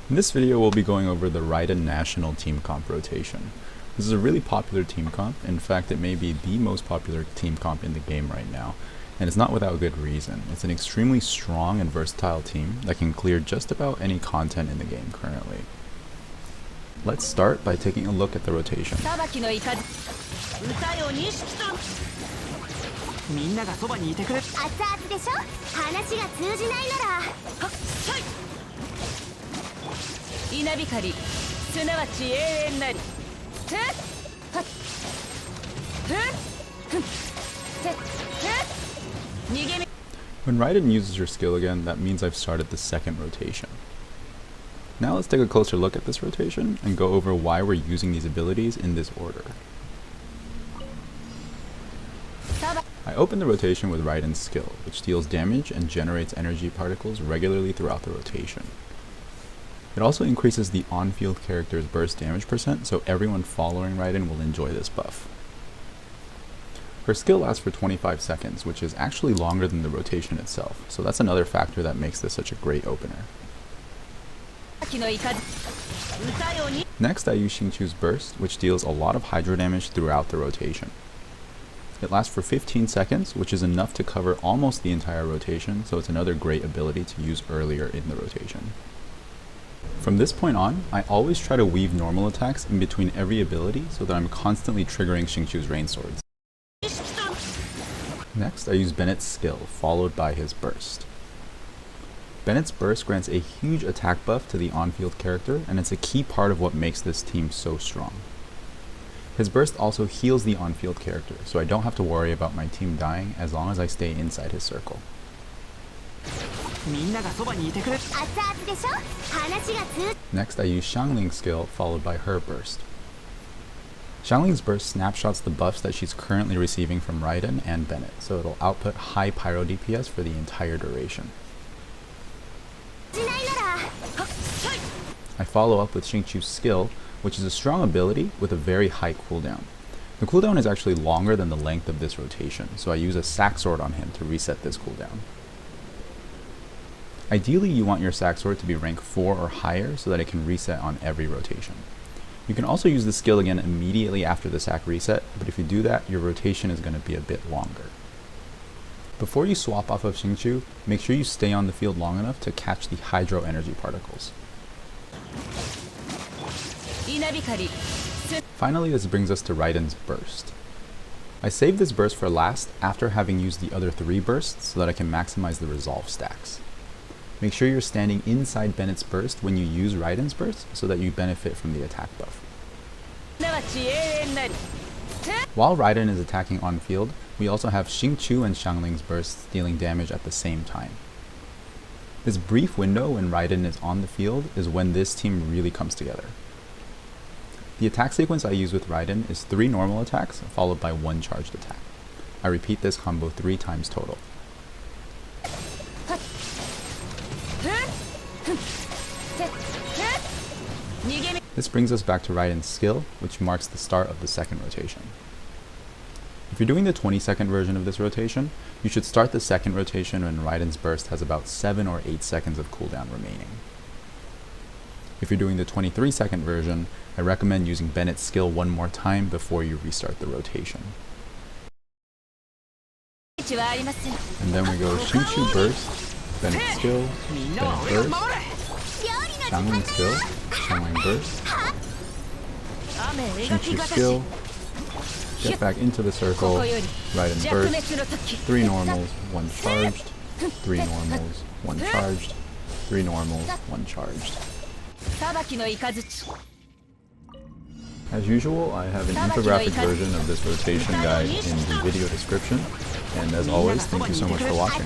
In this video we'll be going over the Raiden National Team Comp rotation. This is a really popular team comp. In fact, it may be the most popular team comp in the game right now, and it's not without good reason. It's an extremely strong and versatile team that can clear just about any content in the game currently. Let's start by taking a look at the rotation. When Raiden uses your skill again, that means I've started the second rotation. Now let's take a closer look at this rotation and go over why we're using these abilities in this order. I open the rotation with Raiden's skill, which deals damage and generates energy particles regularly throughout the rotation. It also increases the on-field character's burst damage percent, so everyone following Raiden will enjoy this buff. Her skill lasts for 25 seconds, which is actually longer than the rotation itself, so that's another factor that makes this such a great opener. Next, I use Xingqiu's burst, which deals a lot of hydro damage throughout the rotation. It lasts for 15 seconds, which is enough to cover almost the entire rotation, so it's another great ability to use earlier in the rotation. From this point on, I always try to weave normal attacks in between every ability so that I'm constantly triggering Xingqiu's rain swords. Next, I use Bennett's skill, followed by his burst. Bennett's burst grants a huge attack buff to the on-field character, and it's a key part of what makes this team so strong. His burst also heals the on-field character, so I don't have to worry about my team dying as long as I stay inside his circle. Next, I use Xiangling's skill, followed by her burst. Xiangling's burst snapshots the buffs that she's currently receiving from Raiden and Bennett, so it'll output high pyro DPS for the entire duration. I follow up with Xingqiu's skill, which is a strong ability with a very high cooldown. The cooldown is actually longer than the length of this rotation, so I use a sack sword on him to reset this cooldown. Ideally, you want your sack sword to be rank 4 or higher so that it can reset on every rotation. You can also use the skill again immediately after the sack reset, but if you do that, your rotation is going to be a bit longer. Before you swap off of Xingqiu, make sure you stay on the field long enough to catch the hydro energy particles. Finally, this brings us to Raiden's burst. I saved this burst for last after having used the other 3 bursts so that I can maximize the resolve stacks. Make sure you're standing inside Bennett's burst when you use Raiden's burst so that you benefit from the attack buff. While Raiden is attacking on field, we also have Xingqiu and Xiangling's bursts dealing damage at the same time. This brief window when Raiden is on the field is when this team really comes together. The attack sequence I use with Raiden is 3 normal attacks followed by 1 charged attack. I repeat this combo 3 times total. This brings us back to Raiden's skill, which marks the start of the second rotation. If you're doing the 20-second version of this rotation, you should start the second rotation when Raiden's burst has about 7 or 8 seconds of cooldown remaining. If you're doing the 23-second version, I recommend using Bennett's skill one more time before you restart the rotation. And then we go Xingqiu burst, Bennett skill, Bennett burst, Xiangling skill, Xiangling burst, Xingqiu skill, get back into the circle, Raiden burst, 3 normals, 1 charged, 3 normals, 1 charged, 3 normals, 1 charged. As usual, I have an infographic version of this rotation guide in the video description, and as always, thank you so much for watching.